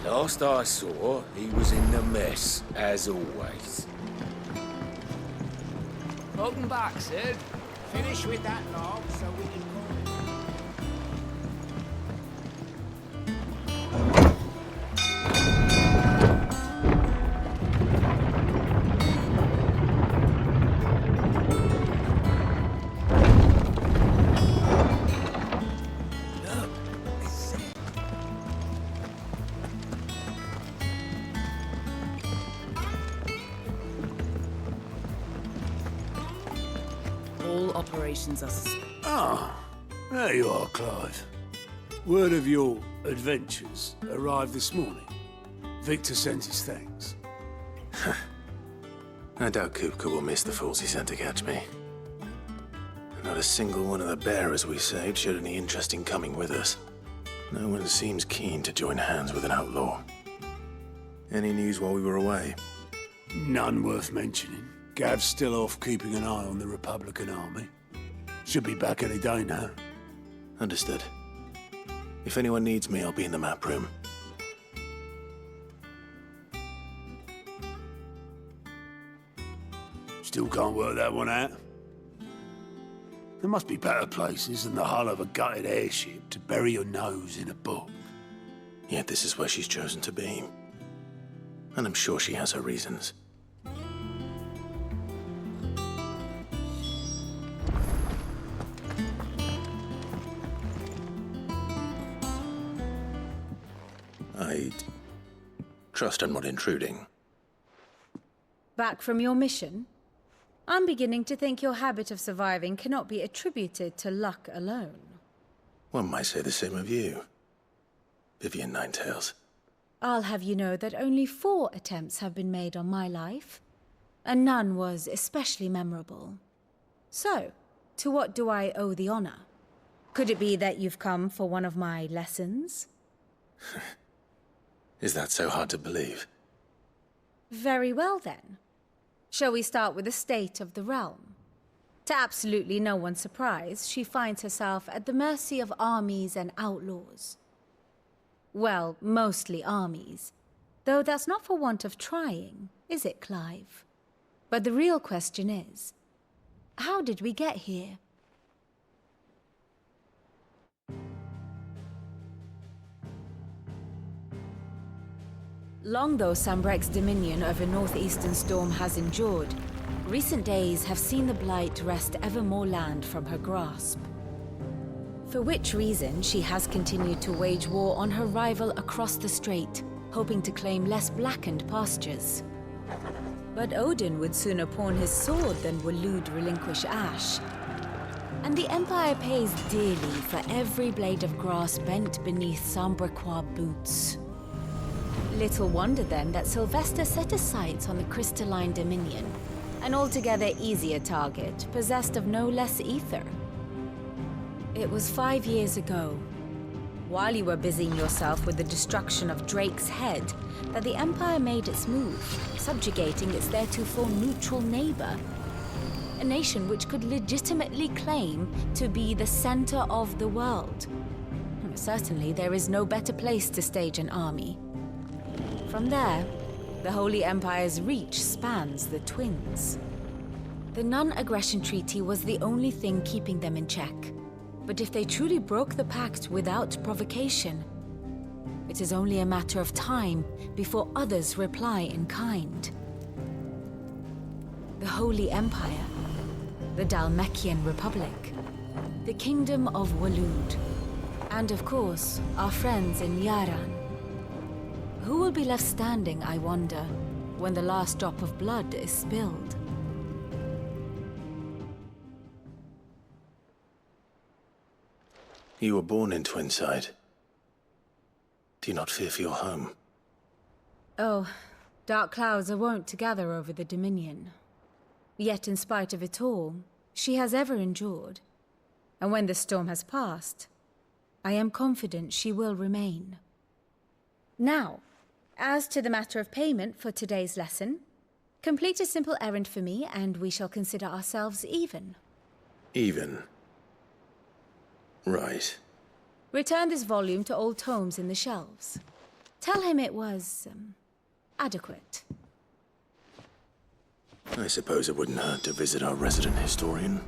Last I saw, he was in the mess, as always. Welcome back, Sid. Finish with that log so we can call it. All operations are suspended. Ah, there you are, Clive. Word of your adventures arrived this morning. Victor sent his thanks. I doubt Kupka will miss the fools he sent to catch me. Not a single one of the bearers we saved showed any interest in coming with us. No one seems keen to join hands with an outlaw. Any news while we were away? None worth mentioning. Gav's still off keeping an eye on the Republican army. Should be back any day now. Understood. If anyone needs me, I'll be in the map room. Still can't work that one out. There must be better places than the hull of a gutted airship to bury your nose in a book. Yet this is where she's chosen to be. And I'm sure she has her reasons. I trust I'm not intruding. Back from your mission? I'm beginning to think your habit of surviving cannot be attributed to luck alone. One might say the same of you, Vivian Ninetails. I'll have you know that only 4 attempts have been made on my life, and none was especially memorable. So, to what do I owe the honor? Could it be that you've come for one of my lessons? Is that so hard to believe? Very well then. Shall we start with the state of the realm? To absolutely no one's surprise, she finds herself at the mercy of armies and outlaws. Well, mostly armies. Though that's not for want of trying, is it, Clive? But the real question is, how did we get here? Long though Sambrek's dominion over northeastern Storm has endured, recent days have seen the Blight wrest ever more land from her grasp. For which reason she has continued to wage war on her rival across the strait, hoping to claim less blackened pastures. But Odin would sooner pawn his sword than Waloed relinquish Ash. And the Empire pays dearly for every blade of grass bent beneath Sambrequois boots. Little wonder then that Sylvester set his sights on the crystalline dominion, an altogether easier target, possessed of no less ether. It was 5 years ago, while you were busying yourself with the destruction of Drake's head, that the Empire made its move, subjugating its theretofore neutral neighbor. A nation which could legitimately claim to be the center of the world. Certainly, there is no better place to stage an army. From there, the Holy Empire's reach spans the Twins. The non-aggression treaty was the only thing keeping them in check. But if they truly broke the pact without provocation, it is only a matter of time before others reply in kind. The Holy Empire, the Dhalmekian Republic, the Kingdom of Waloed, and of course, our friends in Yaran. Who will be left standing, I wonder, when the last drop of blood is spilled? You were born in Twinside. Do you not fear for your home? Oh, dark clouds are wont to gather over the Dominion. Yet in spite of it all, she has ever endured. And when the storm has passed, I am confident she will remain. Now, as to the matter of payment for today's lesson, complete a simple errand for me and we shall consider ourselves even. Even? Right. Return this volume to old tomes in the shelves. Tell him it was, adequate. I suppose it wouldn't hurt to visit our resident historian.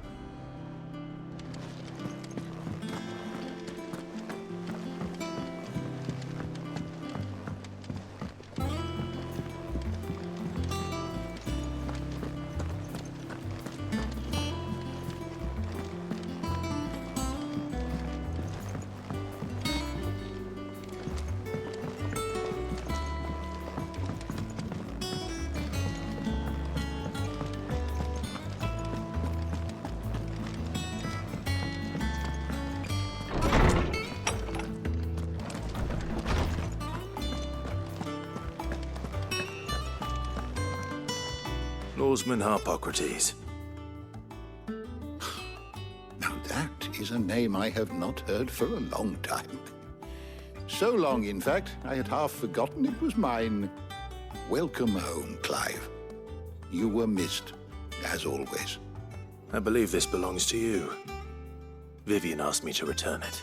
Lawsman Harpocrates. Now that is a name I have not heard for a long time. So long, in fact, I had half forgotten it was mine. Welcome home, Clive. You were missed, as always. I believe this belongs to you. Vivian asked me to return it.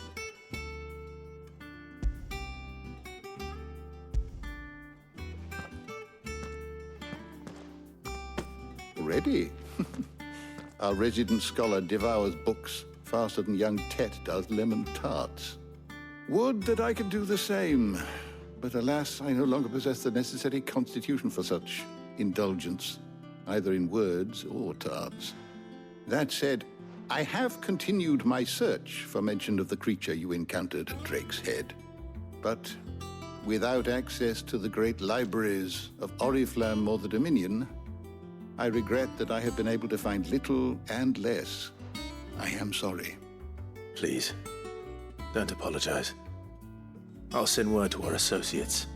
Ready? Our resident scholar devours books faster than young Tet does lemon tarts. Would that I could do the same, but alas, I no longer possess the necessary constitution for such indulgence, either in words or tarts. That said, I have continued my search for mention of the creature you encountered at Drake's Head, but without access to the great libraries of Oriflamme or the Dominion, I regret that I have been able to find little and less. I am sorry. Please, don't apologize. I'll send word to our associates.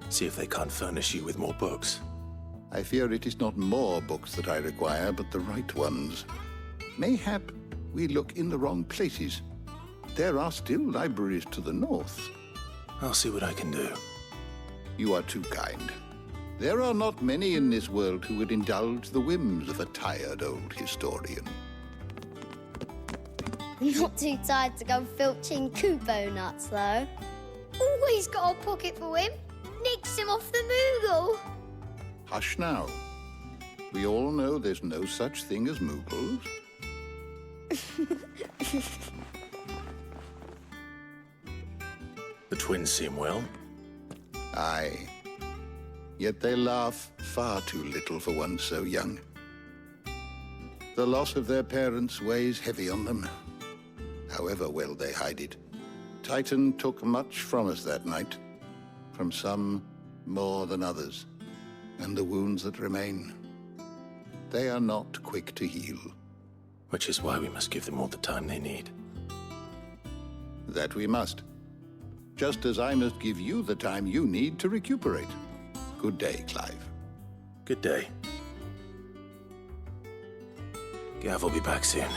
See if they can't furnish you with more books. I fear it is not more books that I require, but the right ones. Mayhap we look in the wrong places. There are still libraries to the north. I'll see what I can do. You are too kind. There are not many in this world who would indulge the whims of a tired old historian. Not too tired to go filching Kupo nuts, though. Always got a pocket for him. Nicks him off the Moogle. Hush now. We all know there's no such thing as Moogles. The twins seem well. Aye. Yet they laugh far too little for one so young. The loss of their parents weighs heavy on them, however well they hide it. Titan took much from us that night, from some more than others, and the wounds that remain, they are not quick to heal. Which is why we must give them all the time they need. That we must. Just as I must give you the time you need to recuperate. Good day, Clive. Good day. Gav will be back soon.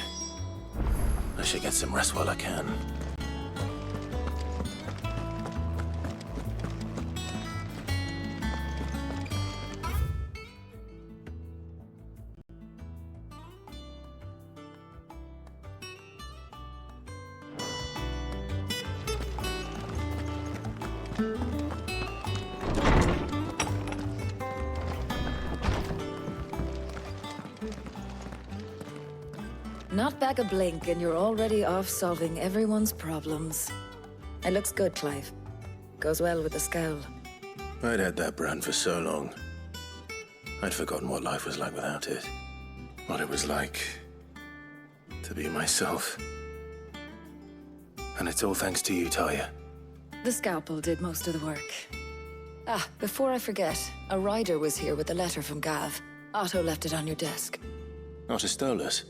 I should get some rest while I can. Not back a blink and you're already off solving everyone's problems. It looks good, Clive. Goes well with the scowl. I'd had that brand for so long. I'd forgotten what life was like without it. What it was like to be myself. And it's all thanks to you, Talia. The scalpel did most of the work. Ah, before I forget, a rider was here with a letter from Gav. Otto left it on your desk. Otto stole us.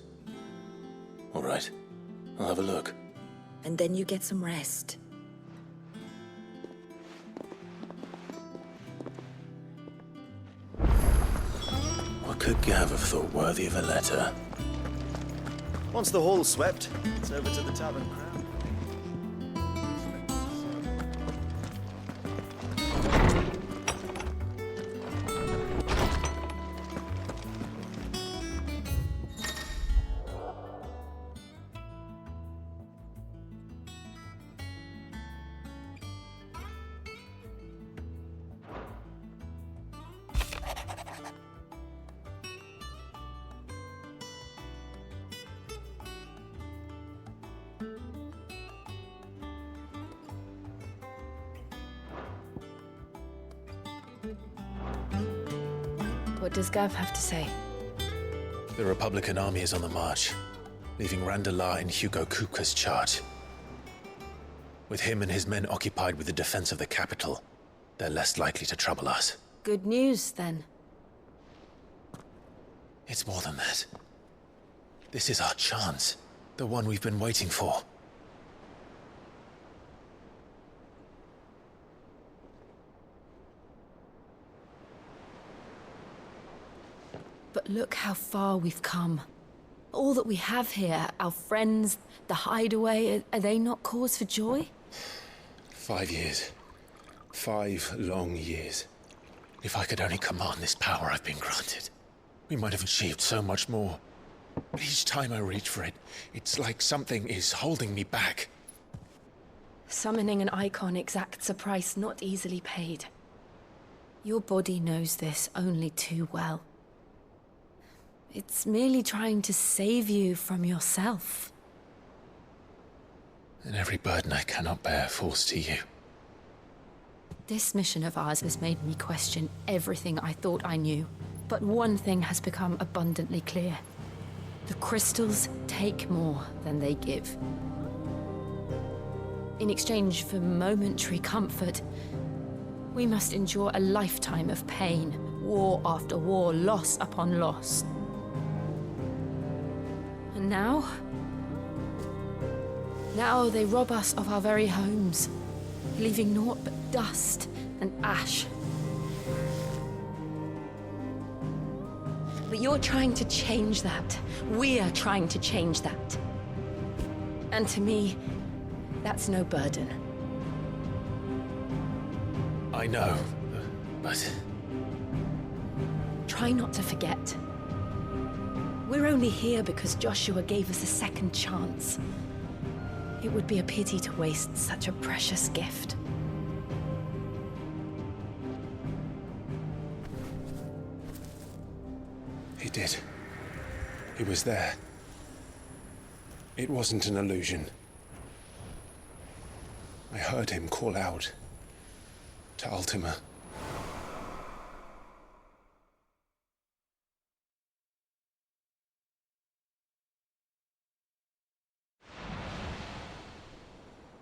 All right, I'll have a look. And then you get some rest. What could Gav have thought worthy of a letter? Once the hall's swept, it's over to the tavern crowd. What does Gav have to say? The Republican army is on the march, leaving Randalar in Hugo Kupka's charge. With him and his men occupied with the defense of the capital, they're less likely to trouble us. Good news, then. It's more than that. This is our chance. The one we've been waiting for. But look how far we've come. All that we have here, our friends, the hideaway, are they not cause for joy? 5 years. 5 long years. If I could only command this power I've been granted, we might have achieved so much more. But each time I reach for it, it's like something is holding me back. Summoning an icon exacts a price not easily paid. Your body knows this only too well. It's merely trying to save you from yourself. And every burden I cannot bear falls to you. This mission of ours has made me question everything I thought I knew. But one thing has become abundantly clear. The crystals take more than they give. In exchange for momentary comfort, we must endure a lifetime of pain, war after war, loss upon loss. And now they rob us of our very homes, leaving naught but dust and ash. But you're trying to change that. We're trying to change that. And to me, that's no burden. I know, but... Try not to forget. We're only here because Joshua gave us a second chance. It would be a pity to waste such a precious gift. He did. He was there. It wasn't an illusion. I heard him call out to Ultima.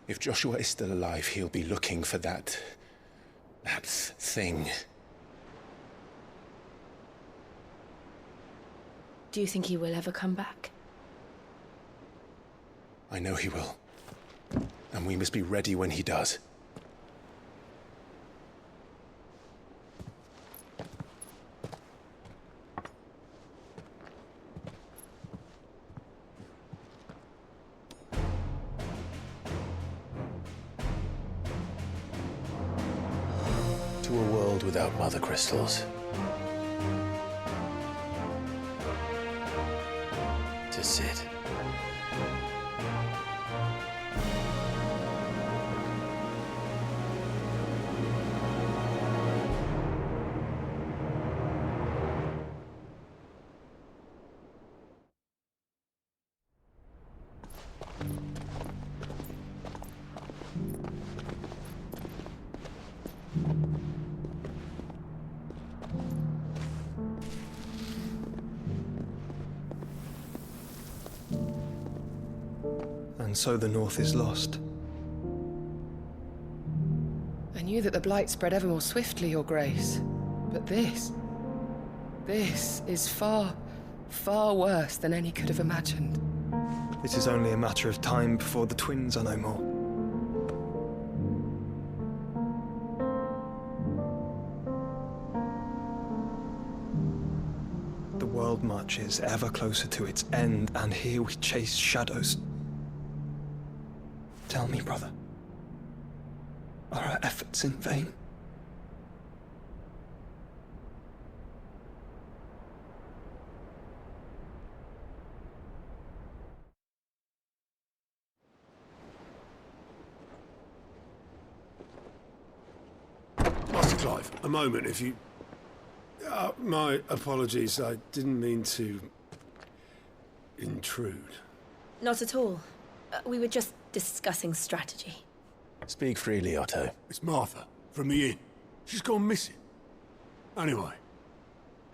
If Joshua is still alive, he'll be looking for that thing. Do you think he will ever come back? I know he will. And we must be ready when he does. To a world without mother crystals. To sit. And so the North is lost. I knew that the Blight spread ever more swiftly, Your Grace. But this is far, far worse than any could have imagined. It is only a matter of time before the twins are no more. The world marches ever closer to its end, and here we chase shadows. Tell me, brother, are our efforts in vain? Master Clive, a moment, if you... my apologies, I didn't mean to... intrude. Not at all. We were just discussing strategy. Speak freely, Otto. It's Martha, from the inn. She's gone missing. Anyway,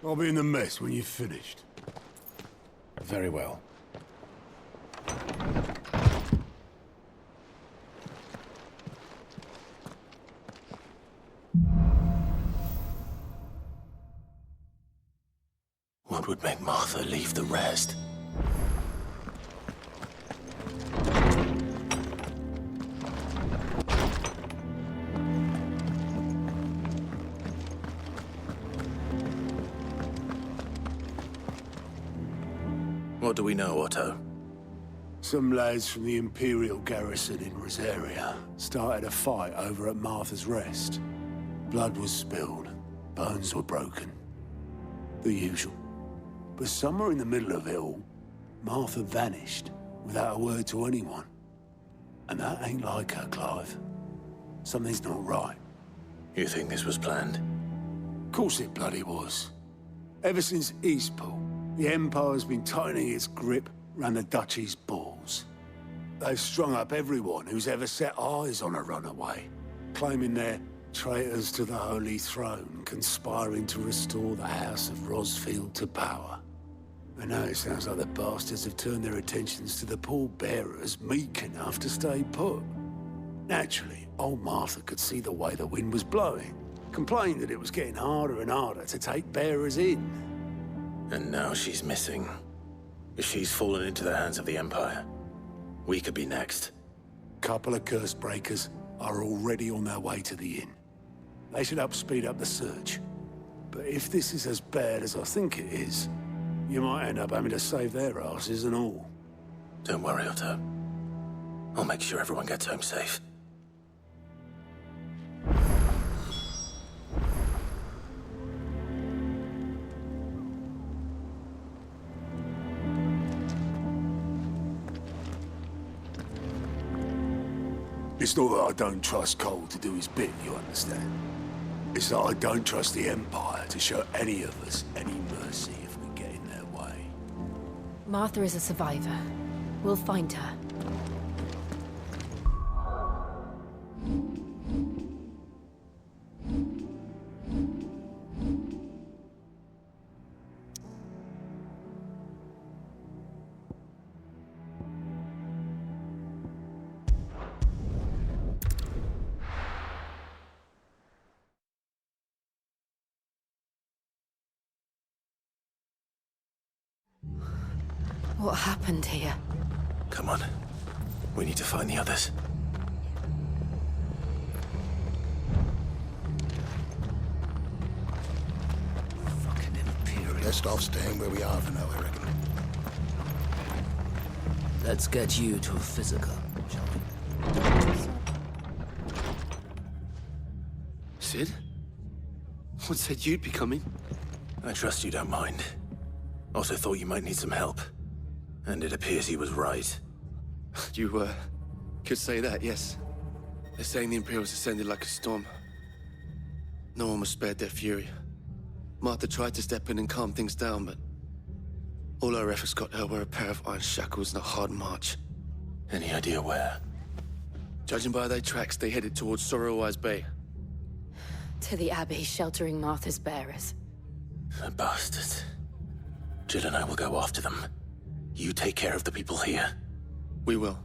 I'll be in the mess when you've finished. Very well. What would make Martha leave the rest? What do we know, Otto? Some lads from the Imperial garrison in Rosaria started a fight over at Martha's Rest. Blood was spilled, bones were broken. The usual. But somewhere in the middle of it all, Martha vanished without a word to anyone. And that ain't like her, Clive. Something's not right. You think this was planned? Of course it bloody was. Ever since Eastpool, the Empire's been tightening its grip round the Duchy's balls. They've strung up everyone who's ever set eyes on a runaway, claiming they're traitors to the Holy Throne, conspiring to restore the House of Rosfield to power. And now it sounds like the bastards have turned their attentions to the pallbearers meek enough to stay put. Naturally, old Martha could see the way the wind was blowing, complained that it was getting harder and harder to take bearers in. And now she's missing. If she's fallen into the hands of the Empire, we could be next. Couple of curse breakers are already on their way to the inn. They should help speed up the search. But if this is as bad as I think it is, you might end up having to save their asses and all. Don't worry, Otto. I'll make sure everyone gets home safe. It's not that I don't trust Cole to do his bit, you understand? It's that I don't trust the Empire to show any of us any mercy if we get in their way. Martha is a survivor. We'll find her. What happened here? Come on. We need to find the others. Fucking Imperial. Best off staying where we are for now, I reckon. Let's get you to a physical, shall we? Sid? What said you'd be coming? I trust you don't mind. Also thought you might need some help. And it appears he was right. You, could say that, yes. They're saying the Imperials ascended like a storm. No one was spared their fury. Martha tried to step in and calm things down, but all our efforts got her were a pair of iron shackles and a hard march. Any idea where? Judging by their tracks, they headed towards Sorrowwise Bay. To the Abbey sheltering Martha's bearers. The bastards. Jill and I will go after them. You take care of the people here. We will.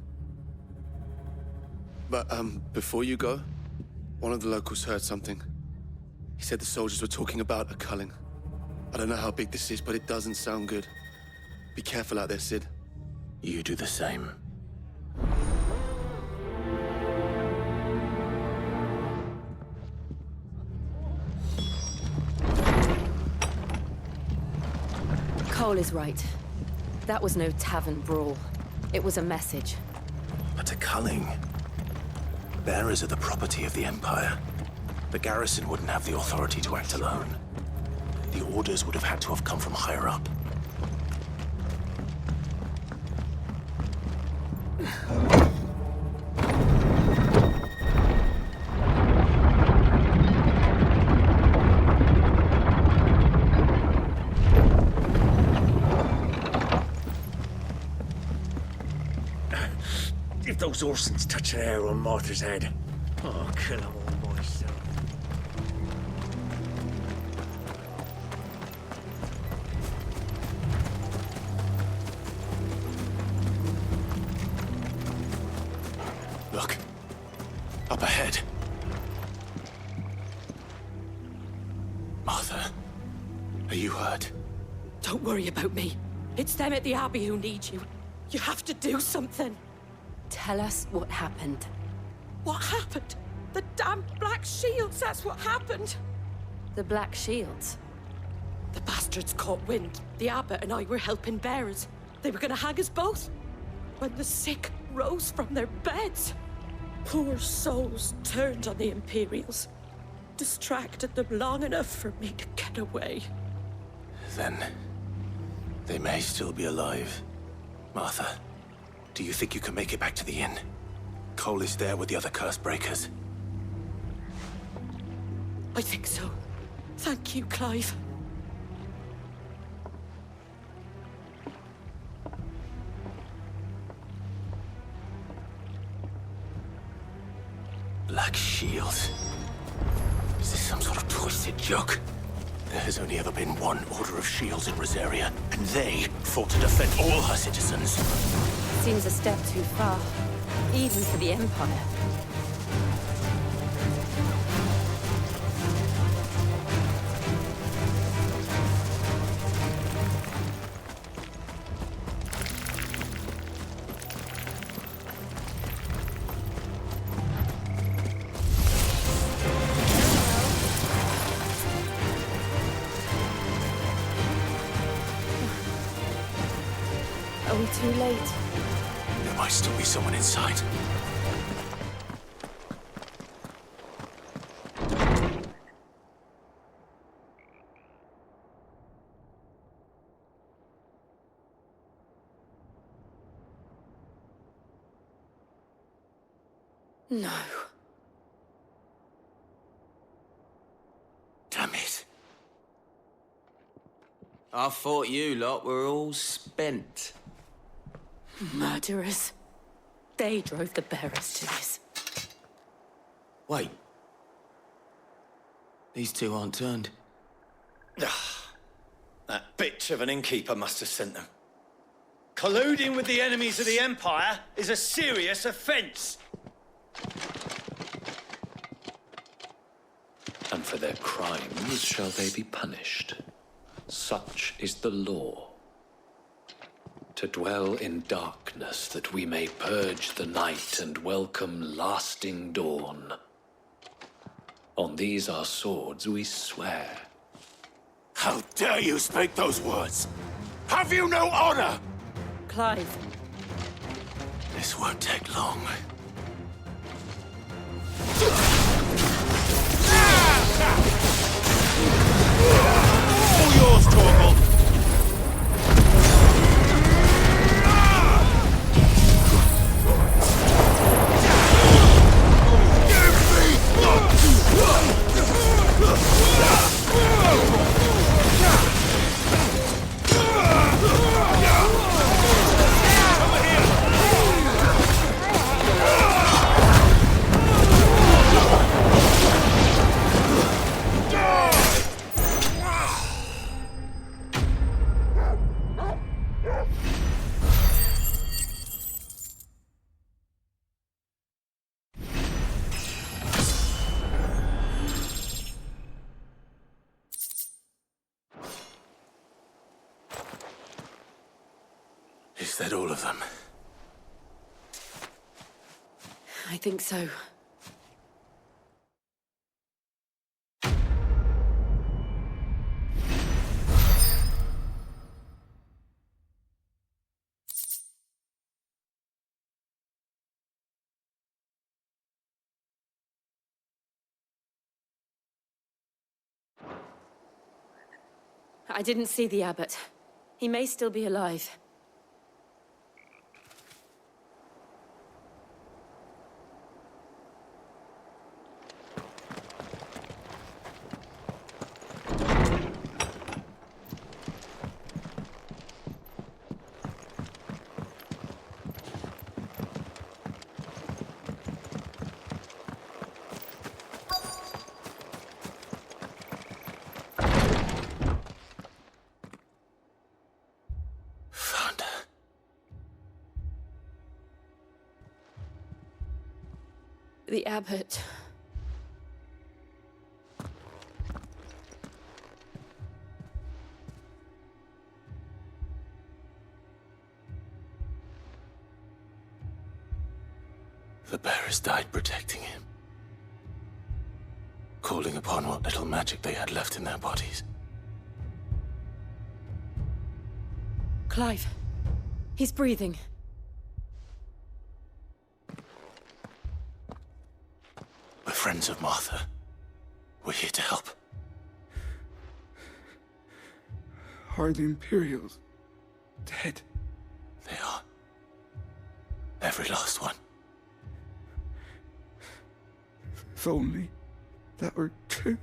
But, before you go, one of the locals heard something. He said the soldiers were talking about a culling. I don't know how big this is, but it doesn't sound good. Be careful out there, Sid. You do the same. Cole is right. That was no tavern brawl. It was a message. But a culling. Bearers are the property of the Empire. The garrison wouldn't have the authority to act alone. The orders would have had to have come from higher up. If those Orsons touch an arrow on Martha's head, I'll kill them all myself. Are you hurt? Don't worry about me. It's them at the Abbey who need you. You have to do something. Tell us what happened. What happened? The damn Black Shields, that's what happened. The Black Shields? The bastards caught wind. The Abbot and I were helping bearers. They were gonna hang us both. When the sick rose from their beds, poor souls turned on the Imperials. Distracted them long enough for me to get away. Then they may still be alive. Martha, do you think you can make it back to the inn? Cole is there with the other curse breakers. I think so. Thank you, Clive. Black Shields? Is this some sort of twisted joke? There has only ever been one Order of Shields in Rosaria, and they fought to defend all her citizens. Seems a step too far, even for the Empire. Are we too late? There might still be someone inside. No. Damn it. I thought you lot were all spent. Murderers. They drove the bearers to this. Wait. These two aren't turned. That bitch of an innkeeper must have sent them. Colluding with the enemies of the Empire is a serious offense. And for their crimes shall they be punished. Such is the law. To dwell in darkness that we may purge the night and welcome lasting dawn. On these our swords we swear. How dare you speak those words? Have you no honor? Clive. This won't take long. All yours, Torgal. Is that all of them? I think so. I didn't see the Abbot. He may still be alive. The Abbot. The bearers died protecting him, calling upon what little magic they had left in their bodies. Clive. He's breathing. We're friends of Martha. We're here to help. Are the Imperials dead? They are. Every last one. If only that were true.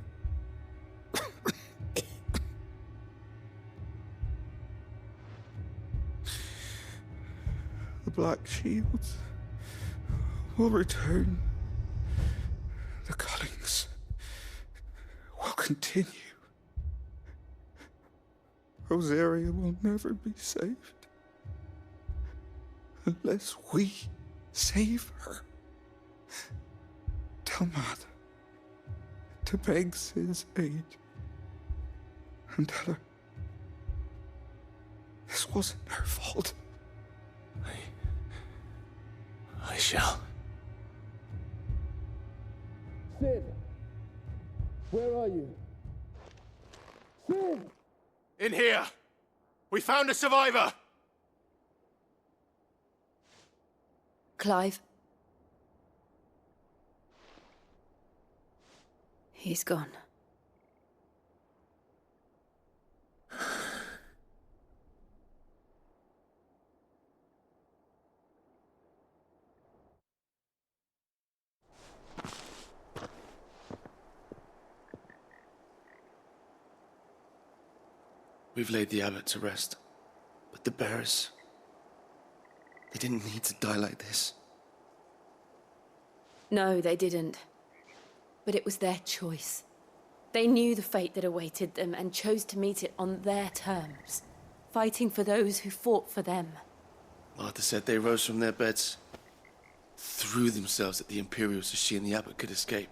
The Black Shields will return. The cuttings will continue. Rosaria will never be saved unless we save her. Tell Mother to beg Sid's aid and tell her this wasn't her fault. I shall. Sid, where are you? Sid! In here! We found a survivor! Clive. He's gone. We've laid the abbot to rest. But the bearers... they didn't need to die like this. No, they didn't. But it was their choice. They knew the fate that awaited them and chose to meet it on their terms, fighting for those who fought for them. Martha said they rose from their beds, threw themselves at the Imperials so she and the abbot could escape.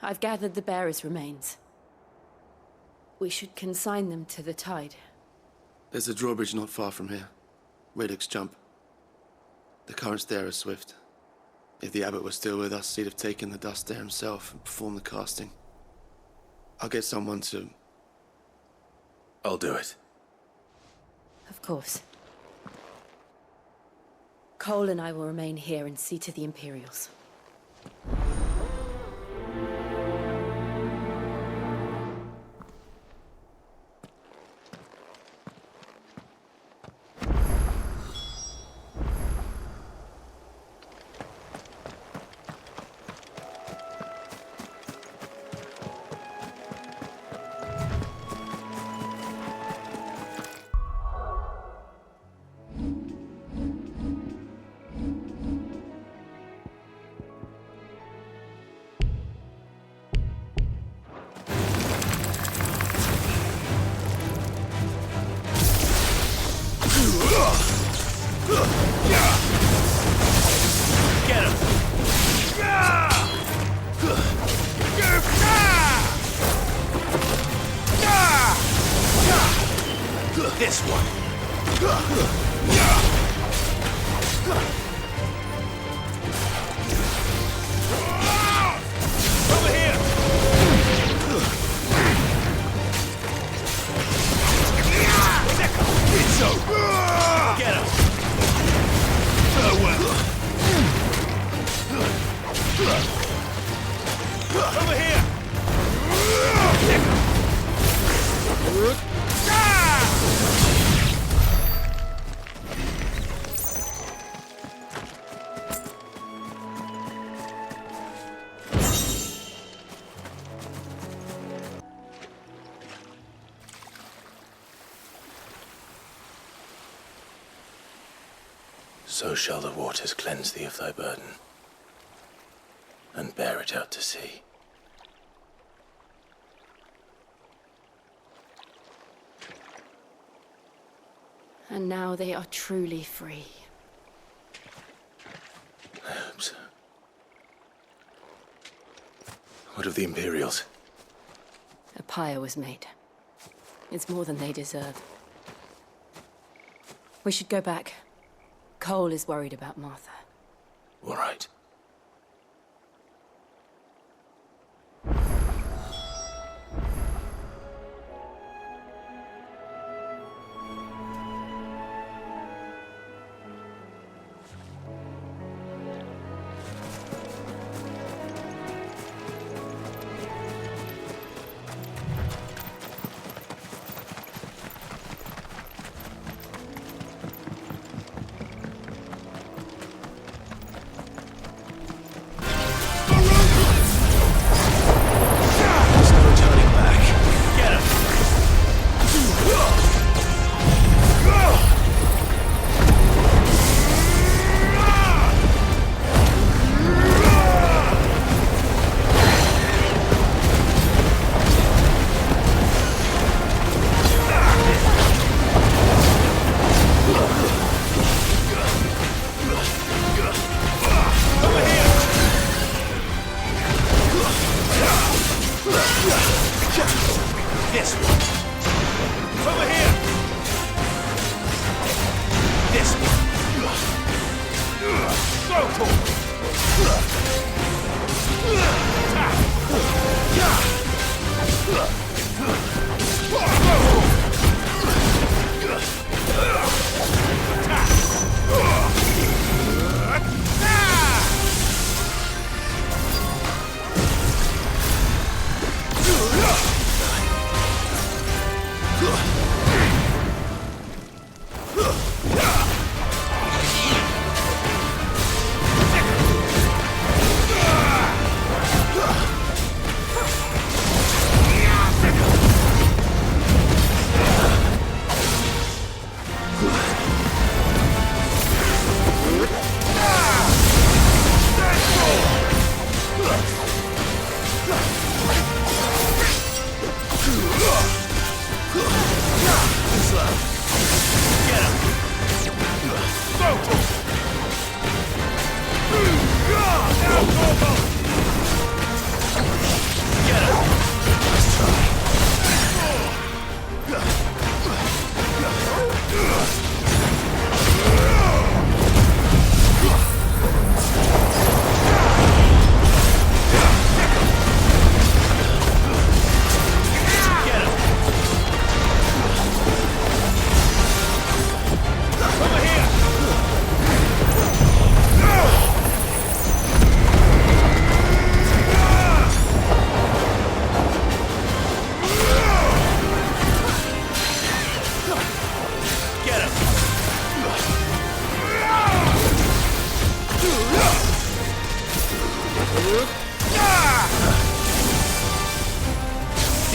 I've gathered the bearers' remains. We should consign them to the tide. There's a drawbridge not far from here. Radix Jump. The currents there are swift. If the abbot was still with us, he'd have taken the dust there himself and performed the casting. I'll get someone to... I'll do it. Of course. Cole and I will remain here and see to the Imperials. This one. Over here. It's over. Get him. Farewell. Over here. So shall the waters cleanse thee of thy burden, and bear it out to sea. And now they are truly free. I hope so. What of the Imperials? A pyre was made. It's more than they deserve. We should go back. Cole is worried about Martha. All right.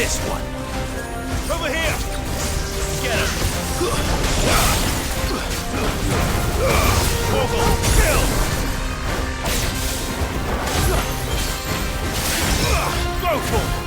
This one. Over here! Get him! Vogel, kill! Go for it!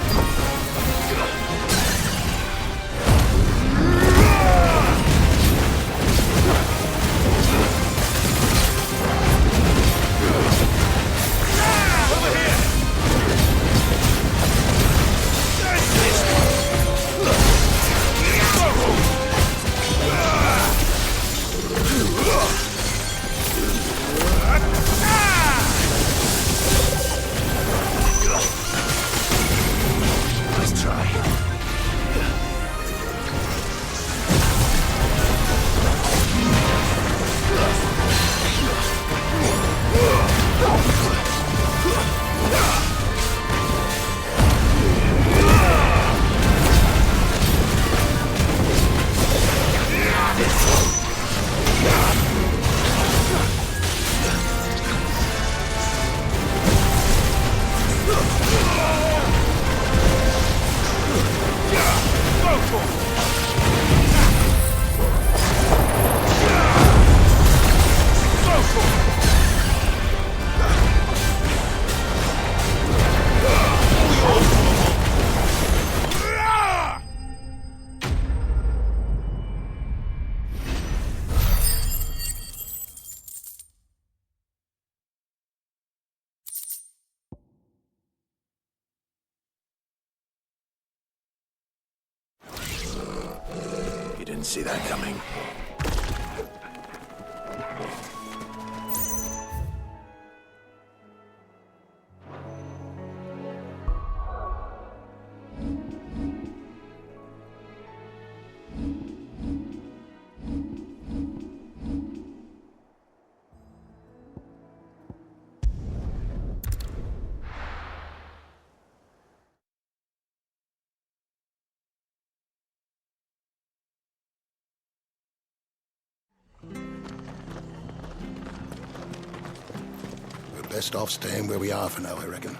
You didn't see that coming. Best off staying where we are for now, I reckon.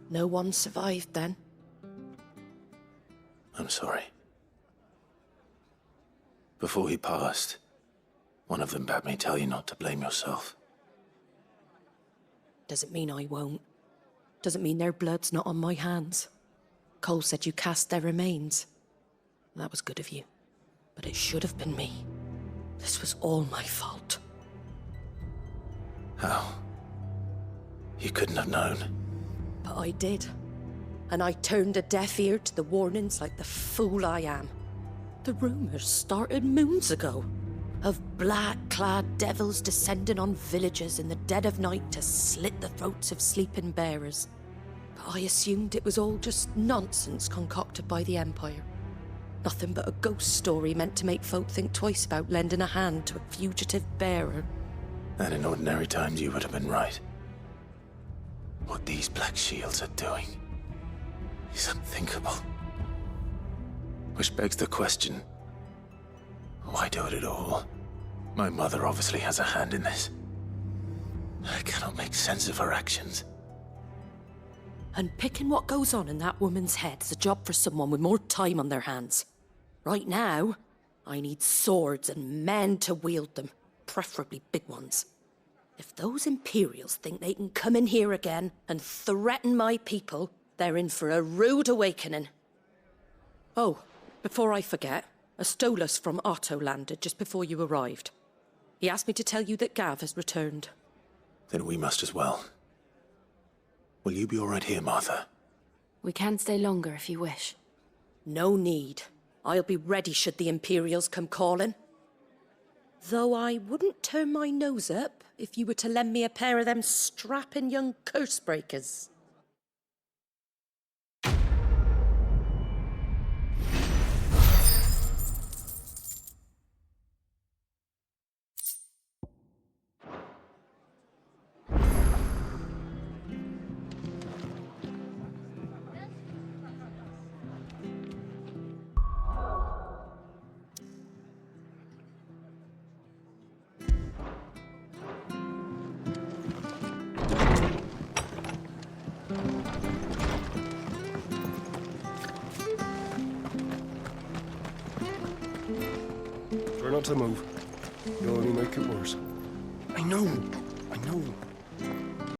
No one survived then? I'm sorry. Before he passed, one of them bade me tell you not to blame yourself. Doesn't mean I won't. Doesn't mean their blood's not on my hands. Cole said you cast their remains. That was good of you. But it should have been me. This was all my fault. How? You couldn't have known. But I did. And I turned a deaf ear to the warnings like the fool I am. The rumors started moons ago. Of black-clad devils descending on villages in the dead of night to slit the throats of sleeping bearers. But I assumed it was all just nonsense concocted by the Empire. Nothing but a ghost story meant to make folk think twice about lending a hand to a fugitive bearer. And in ordinary times you would have been right. What these Black Shields are doing is unthinkable. Which begs the question, why do it at all? My mother obviously has a hand in this. I cannot make sense of her actions. And picking what goes on in that woman's head is a job for someone with more time on their hands. Right now, I need swords and men to wield them, preferably big ones. If those Imperials think they can come in here again and threaten my people, they're in for a rude awakening. Oh, before I forget, a Stolas from Otto landed just before you arrived. He asked me to tell you that Gav has returned. Then we must as well. Will you be all right here, Martha? We can stay longer if you wish. No need. I'll be ready should the Imperials come calling. Though I wouldn't turn my nose up if you were to lend me a pair of them strapping young curse-breakers. Try not to move. You'll only make it worse. I know.